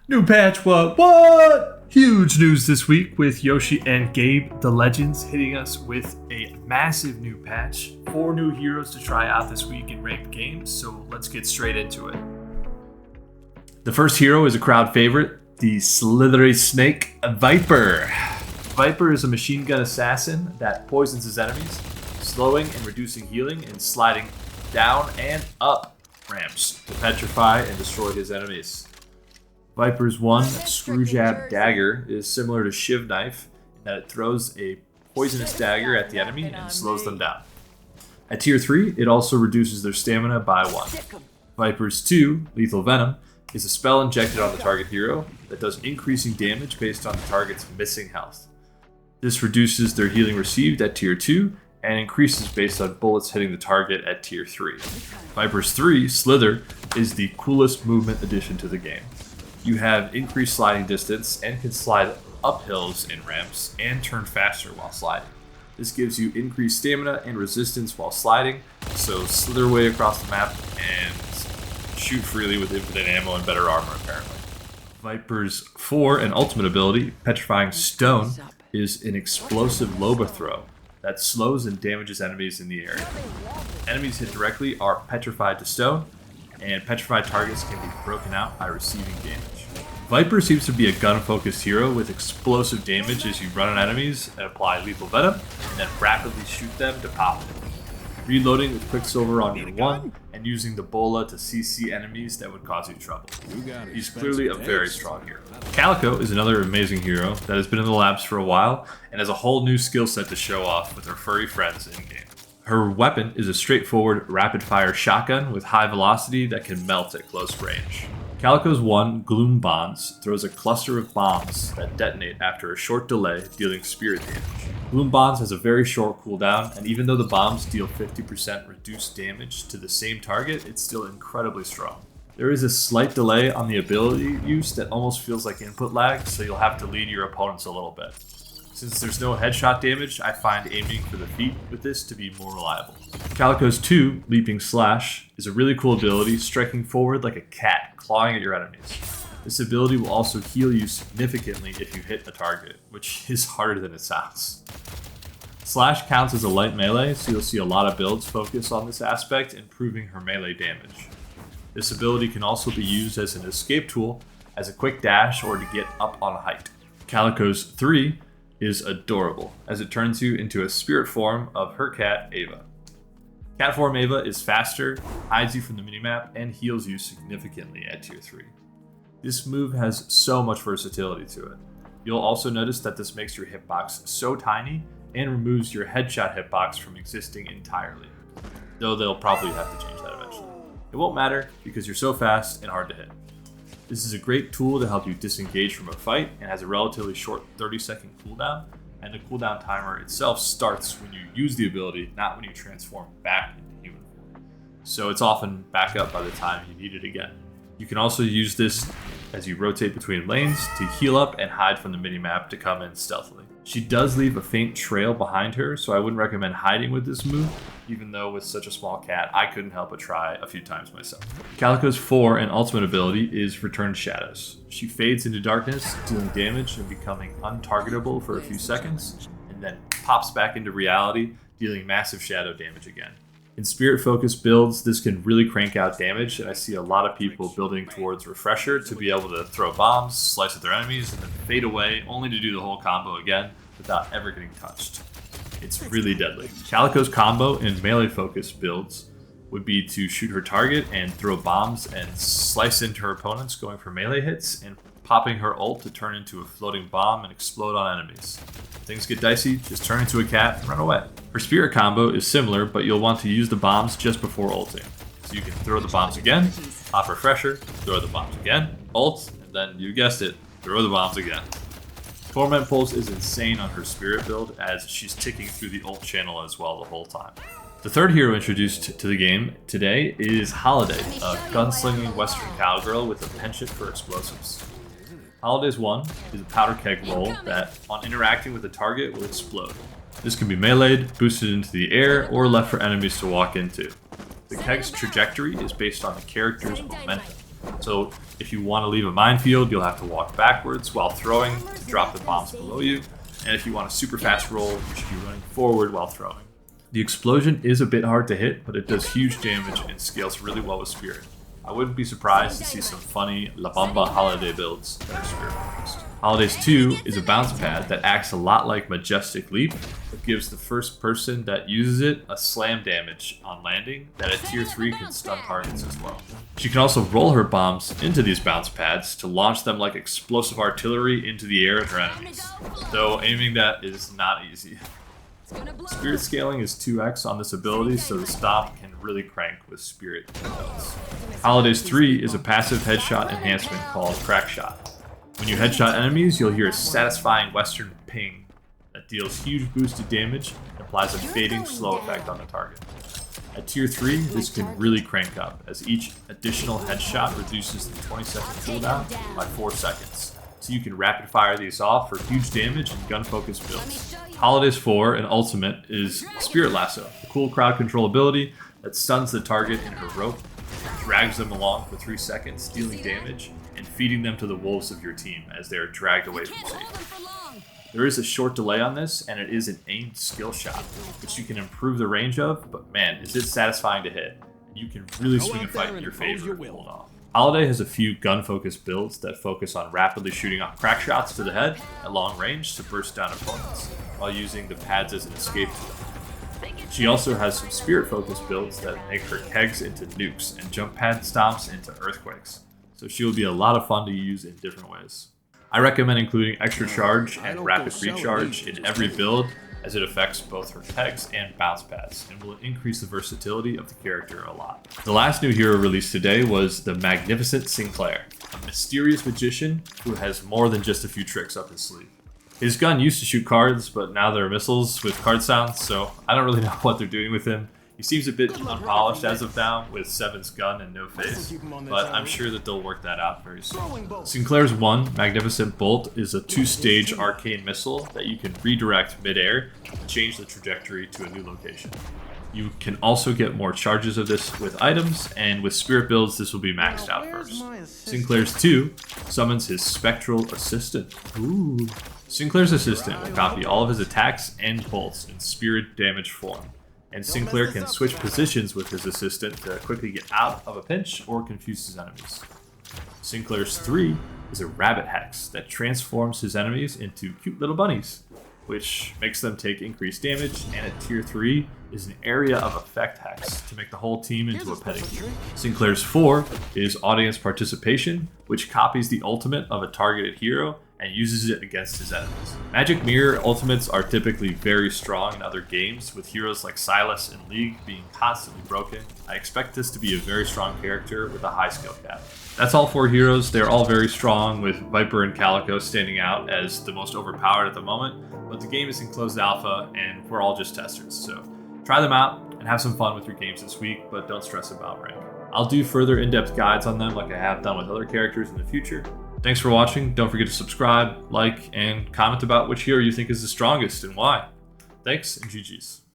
New patch, what? Huge news this week with Yoshi and Gabe, the legends, hitting us with a massive new patch. 4 new heroes to try out this week in ranked games, so let's get straight into it. The first hero is a crowd favorite, the slithery snake, Vyper. Vyper is a machine gun assassin that poisons his enemies, slowing and reducing healing and sliding down and up ramps to petrify and destroy his enemies. Vyper's one Screwjab dagger is similar to Shiv knife in that it throws a poisonous dagger at the enemy and slows them down. At tier 3, it also reduces their stamina by 1. Vyper's 2 lethal venom is a spell injected on the target hero that does increasing damage based on the target's missing health. This reduces their healing received at tier 2 and increases based on bullets hitting the target at tier 3. Vyper's 3 slither is the coolest movement addition to the game. You have increased sliding distance and can slide up hills in ramps and turn faster while sliding. This gives you increased stamina and resistance while sliding, so slither away across the map and shoot freely with infinite ammo and better armor apparently. Vyper's 4 and ultimate ability, Petrifying Stone, is an explosive Loba throw that slows and damages enemies in the area. Enemies hit directly are petrified to stone, and petrified targets can be broken out by receiving damage. Vyper seems to be a gun-focused hero with explosive damage as you run on enemies and apply lethal venom, and then rapidly shoot them to pop them. Reloading with Quicksilver on your 1, and using the bola to CC enemies that would cause you trouble. He's clearly a very strong hero. Calico is another amazing hero that has been in the labs for a while, and has a whole new skill set to show off with her furry friends in-game. Her weapon is a straightforward rapid-fire shotgun with high velocity that can melt at close range. Calico's 1, Gloom Bombs, throws a cluster of bombs that detonate after a short delay, dealing spirit damage. Gloom Bombs has a very short cooldown, and even though the bombs deal 50% reduced damage to the same target, it's still incredibly strong. There is a slight delay on the ability use that almost feels like input lag, so you'll have to lead your opponents a little bit. Since there's no headshot damage, I find aiming for the feet with this to be more reliable. Calico's 2, Leaping Slash, is a really cool ability, striking forward like a cat, clawing at your enemies. This ability will also heal you significantly if you hit a target, which is harder than it sounds. Slash counts as a light melee, so you'll see a lot of builds focus on this aspect, improving her melee damage. This ability can also be used as an escape tool, as a quick dash, or to get up on height. Calico's 3 is adorable, as it turns you into a spirit form of her cat, Ava. Cat form Ava is faster, hides you from the minimap, and heals you significantly at tier 3. This move has so much versatility to it. You'll also notice that this makes your hitbox so tiny and removes your headshot hitbox from existing entirely, though they'll probably have to change that eventually. It won't matter because you're so fast and hard to hit. This is a great tool to help you disengage from a fight and has a relatively short 30-second cooldown, and the cooldown timer itself starts when you use the ability, not when you transform back into human form. So it's often back up by the time you need it again. You can also use this as you rotate between lanes to heal up and hide from the minimap to come in stealthily. She does leave a faint trail behind her, so I wouldn't recommend hiding with this move, even though with such a small cat, I couldn't help but try a few times myself. Calico's 4 and ultimate ability is Return Shadows. She fades into darkness, dealing damage and becoming untargetable for a few seconds, and then pops back into reality, dealing massive shadow damage again. In spirit-focused builds, this can really crank out damage, and I see a lot of people building towards Refresher to be able to throw bombs, slice at their enemies, and then fade away, only to do the whole combo again without ever getting touched. It's really deadly. Calico's combo in melee-focused builds would be to shoot her target and throw bombs and slice into her opponents, going for melee hits, and popping her ult to turn into a floating bomb and explode on enemies. If things get dicey, just turn into a cat and run away. Her spirit combo is similar, but you'll want to use the bombs just before ulting. So you can throw the bombs again, pop Refresher, throw the bombs again, ult, and then, you guessed it, throw the bombs again. Torment Pulse is insane on her spirit build, as she's ticking through the ult channel as well the whole time. The third hero introduced to the game today is Holliday, a gunslinging western cowgirl with a penchant for explosives. Holliday's 1 is a powder keg roll that, on interacting with a target, will explode. This can be meleeed, boosted into the air, or left for enemies to walk into. The keg's trajectory is based on the character's momentum. So if you want to leave a minefield, you'll have to walk backwards while throwing to drop the bombs below you. And if you want a super fast roll, you should be running forward while throwing. The explosion is a bit hard to hit, but it does huge damage and scales really well with Spirit. I wouldn't be surprised to see some funny La Bamba Holiday builds that are Spirit focused. Holiday's 2 is a bounce pad that acts a lot like Majestic Leap, but gives the first person that uses it a slam damage on landing that at tier 3 can stun targets as well. She can also roll her bombs into these bounce pads to launch them like explosive artillery into the air at her enemies, though aiming that is not easy. Spirit scaling is 2x on this ability, so the stomp can really crank with Spirit builds. Holiday's 3 is a passive headshot enhancement called Crack Shot. When you headshot enemies, you'll hear a satisfying western ping that deals huge boosted damage and applies a fading slow effect on the target. At tier 3, this can really crank up, as each additional headshot reduces the 20-second cooldown by 4 seconds. So you can rapid fire these off for huge damage and gun focused builds. Holiday's 4 and ultimate is Spirit Lasso, a cool crowd control ability that stuns the target in her rope, drags them along for 3 seconds, dealing damage, and feeding them to the wolves of your team as they are dragged away from safety. There is a short delay on this, and it is an aimed skill shot, which you can improve the range of, but man, is it satisfying to hit. You can really swing a fight in your favor and hold off. Holiday has a few gun-focused builds that focus on rapidly shooting off crack shots to the head at long range to burst down opponents, while using the pads as an escape tool. She also has some spirit-focused builds that make her kegs into nukes and jump pad stomps into earthquakes, so she will be a lot of fun to use in different ways. I recommend including extra charge and rapid recharge in every build, as it affects both her kegs and bounce pads, and will increase the versatility of the character a lot. The last new hero released today was the Magnificent Sinclair, a mysterious magician who has more than just a few tricks up his sleeve. His gun used to shoot cards, but now they're missiles with card sounds, so I don't really know what they're doing with him. He seems a bit unpolished as of now, with 7's gun and no face, but I'm sure that they'll work that out very soon. Sinclair's 1, Magnificent Bolt, is a 2-stage arcane missile that you can redirect mid-air to change the trajectory to a new location. You can also get more charges of this with items, and with spirit builds this will be maxed out first. Sinclair's 2 summons his Spectral Assistant. Ooh. Sinclair's Assistant will copy all of his attacks and bolts in spirit damage form, and Sinclair can switch positions with his assistant to quickly get out of a pinch or confuse his enemies. Sinclair's 3 is a rabbit hex that transforms his enemies into cute little bunnies, which makes them take increased damage, and at tier 3 is an area of effect hex to make the whole team into a petting zoo. Sinclair's 4 is audience participation, which copies the ultimate of a targeted hero and uses it against his enemies. Magic Mirror ultimates are typically very strong in other games, with heroes like Silas and League being constantly broken. I expect this to be a very strong character with a high skill cap. That's all 4 heroes. They're all very strong, with Vyper and Calico standing out as the most overpowered at the moment, but the game is in closed alpha and we're all just testers, so try them out and have some fun with your games this week, but don't stress about rank. I'll do further in-depth guides on them like I have done with other characters in the future. Thanks for watching. Don't forget to subscribe, like, and comment about which hero you think is the strongest and why. Thanks, and GG's.